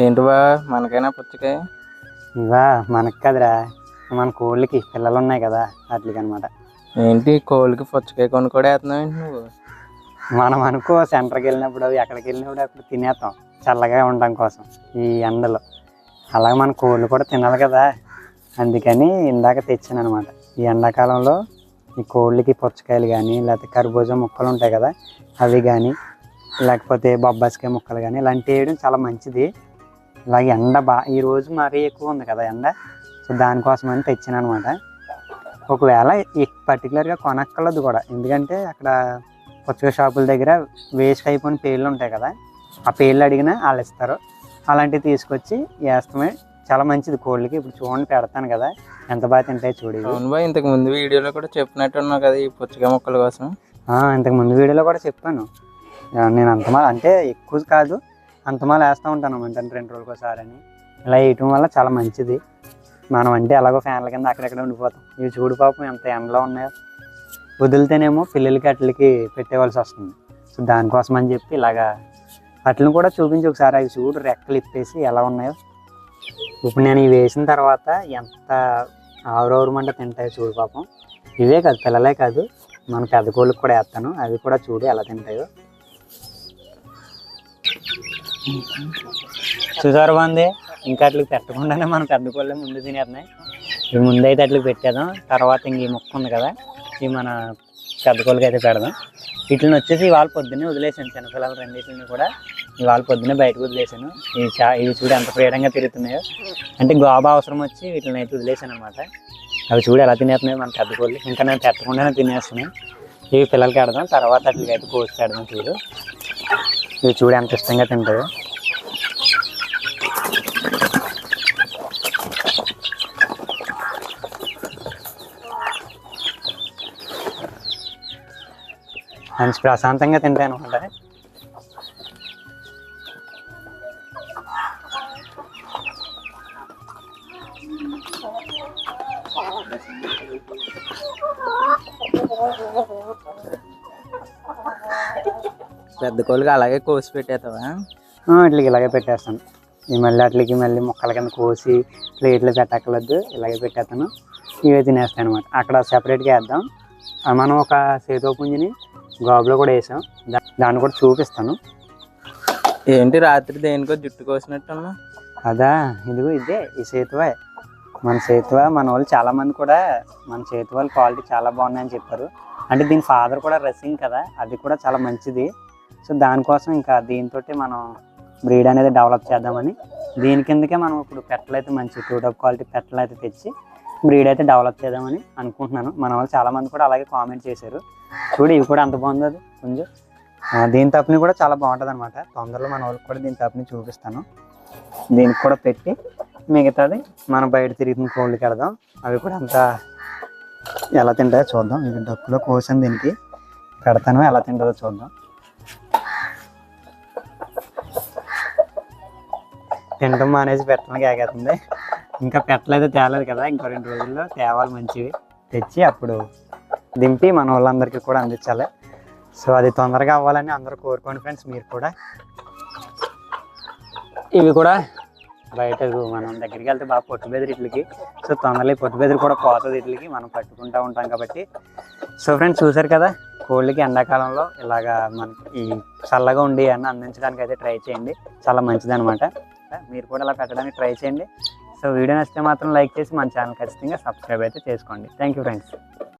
ఏంటి బా మనకైనా పుచ్చకాయ? ఇవా మనకు కదరా, మన కోళ్ళకి పిల్లలు ఉన్నాయి కదా వాటికి అనమాట. ఏంటి కోళ్ళకి పుచ్చకాయ కొనుక్కోడే వేస్తున్నావు ఏంటి నువ్వు? మనం అనుకో సెంటర్కి వెళ్ళినప్పుడు ఎక్కడికి వెళ్ళినప్పుడు అప్పుడు తినేస్తాం చల్లగా ఉండడం కోసం ఈ ఎండలో. అలాగే మన కోళ్ళు కూడా తినాలి కదా, అందుకని ఇందాక తెచ్చాను అనమాట. ఈ ఎండాకాలంలో ఈ కోళ్ళకి పుచ్చకాయలు కానీ లేకపోతే కర్బూజా ముక్కలు ఉంటాయి కదా అవి కానీ లేకపోతే బొబ్బాసికాయ ముక్కలు కానీ ఇలాంటివి వేయడం చాలా మంచిది. ఇలాగే ఎండ ఈరోజు మరీ ఎక్కువ ఉంది కదా ఎండ, సో దానికోసమని తెచ్చాను అనమాట. ఒకవేళ పర్టికులర్గా కొనక్కర్లేదు కూడా, ఎందుకంటే అక్కడ పుచ్చకాయ షాపుల దగ్గర వేస్ట్ అయిపోయిన పేర్లు ఉంటాయి కదా, ఆ పేర్లు అడిగినా వాళ్ళు ఇస్తారు. అలాంటివి తీసుకొచ్చి వేస్తామే, చాలా మంచిది కోళ్ళకి. ఇప్పుడు చూడండి పెడతాను కదా ఎంత బాగా తింటాయి చూడు. అవును బా, ఇంతకు ముందు వీడియోలో కూడా చెప్పినట్టున్నావు కదా ఈ పుచ్చకాయ ముక్కల కోసం. ఇంతకు ముందు వీడియోలో కూడా చెప్పాను. నేను అంతమాల అంటే ఎక్కువ కాదు, అంతమాల వేస్తూ ఉంటాను అన్నమాట 2 రోజులకు ఒకసారి అని. ఇలా వేయటం వల్ల చాలా మంచిది. మనం అంటే ఎలాగో ఫ్యాన్ల కింద అక్కడెక్కడ ఉండిపోతాం. ఇవి చూడు పాపం ఎంత ఎండలో ఉన్నాయో, వదిలితేనేమో పిల్లలకి అట్లకి పెట్టేవాల్సి వస్తుంది. సో దానికోసం అని చెప్పి ఇలాగా అట్లను కూడా చూపించి ఒకసారి అవి చూడు రెక్కలు ఇప్పేసి ఎలా ఉన్నాయో. ఇప్పుడు నేను ఇవి వేసిన తర్వాత ఎంత ఆవురమంట తింటాయో చూడు పాపం. ఇవే కాదు పిల్లలే కాదు, మన పెద్ద కోళ్ళకి కూడా వేస్తాను, అవి కూడా చూడు ఎలా తింటాయో. చూసారు బాగుంది. ఇంకా అట్లకి పెట్టకుండానే మన పెద్ద కోళ్ళే ముందు తినేస్తున్నాయి. ఇవి ముందైతే అట్లకి పెట్టేద్దాం, తర్వాత ఇంక ఈ ముక్క ఉంది కదా ఇవి మన పెద్ద కోళ్ళకి అయితే పెడదాం. వీటిని వచ్చేసి ఇవాళ పొద్దున్నే వదిలేసాను, చిన్నపిల్లలు రెండింటిని కూడా ఇవాళ పొద్దున్నే బయటకు వదిలేసాను. ఇవి చూడు ఎంత ఫ్రీడంగా తిరుగుతున్నాయో, అంటే గోబా అవసరం వచ్చి వీటిని అయితే వదిలేసాను అనమాట. అవి చూడు ఎలా తినేస్తున్నాయి మన పెద్ద కోళ్ళు. ఇంకా నేను పెట్టకుండానే తినేస్తున్నాయి. ఇవి పిల్లలకి పెడదాం, తర్వాత అట్లకి అయితే కోసి పెడదాం. చూడు ఇవి చూడు ఎంత ఇష్టంగా తింటాయో. మంచి ప్రశాంతంగా తింటాయి అనమాట. పెద్ద కోళ్ళకి అలాగే కోసి పెట్టేస్తావా? ఇట్లకి ఇలాగే పెట్టేస్తాను. అట్లకి మళ్ళీ ముక్కల కింద కోసి ప్లేట్లు పెట్టక్కర్లేదు, ఇలాగే పెట్టేస్తాను. ఇవే తినేస్తాను అనమాట. అక్కడ సెపరేట్గా వేద్దాం. మనం ఒక సేతుపుంజిని గోబులో కూడా వేసాం, దాన్ని కూడా చూపిస్తాను. ఏంటి రాత్రి దేనికో జుట్టు కోసినట్టున్నా? అదా, ఇదిగో ఇదే ఈ సేతువే. మన సేతువ మన వాళ్ళు చాలామంది కూడా మన సేతువాల క్వాలిటీ చాలా బాగున్నాయని చెప్పారు. అంటే దీని ఫాదర్ కూడా రసింగ్ కదా, అది కూడా చాలా మంచిది. సో దానికోసం ఇంకా దీంతో మనం బ్రీడ్ అనేది డెవలప్ చేద్దామని దీని కిందకే మనం ఇప్పుడు పెట్టలు అయితే మంచి 2 top క్వాలిటీ పెట్టలు అయితే తెచ్చి బ్రీడ్ అయితే డెవలప్ చేద్దామని అనుకుంటున్నాను. మన వాళ్ళు చాలామంది కూడా అలాగే కామెంట్ చేశారు. చూడు ఇవి కూడా అంత బాగుంది అది కొంచెం. దీని తప్పుని కూడా చాలా బాగుంటుంది అనమాట. తొందరలో మన వాళ్ళకి కూడా దీని తప్పుని చూపిస్తాను. దీనికి కూడా పెట్టి మిగతాది మనం బయట తిరిగిన కోళ్ళకి పెడదాం. అవి కూడా అంతా ఎలా తింటాయో చూద్దాం. ఇది డప్పులో కోసం దీనికి పెడతాను, ఎలా తింటుందో చూద్దాం. తినడం మానేసి పెట్టడానికి ఆగేస్తుంది. ఇంకా పెట్టలేదు తేలేదు కదా, ఇంకో 2 రోజుల్లో తేవాలి మంచివి తెచ్చి అప్పుడు దింపి మన వాళ్ళందరికీ కూడా అందించాలి. సో అది తొందరగా అవ్వాలని అందరూ కోరుకోండి ఫ్రెండ్స్, మీరు కూడా. ఇవి కూడా బయట మనం దగ్గరికి వెళ్తే బాగా పొట్టు బెదిరి ఇట్లకి. సో తొందరలో పొట్టు బెదిరి కూడా పోతుంది ఇట్లకి, మనం పట్టుకుంటూ ఉంటాం కాబట్టి. సో ఫ్రెండ్స్ చూసారు కదా, కోళ్ళకి ఎండాకాలంలో ఇలాగా మనకి ఈ చల్లగా ఉండి అన్న అందించడానికి అయితే ట్రై చేయండి, చాలా మంచిది అనమాట. మీరు కూడా ఇలా పెట్టడానికి ట్రై చేయండి. సో వీడియో నచ్చితే మాత్రం లైక్ చేసి మన ఛానల్ ఖచ్చితంగా సబ్స్క్రైబ్ అయితే చేసుకోండి. Thank you friends.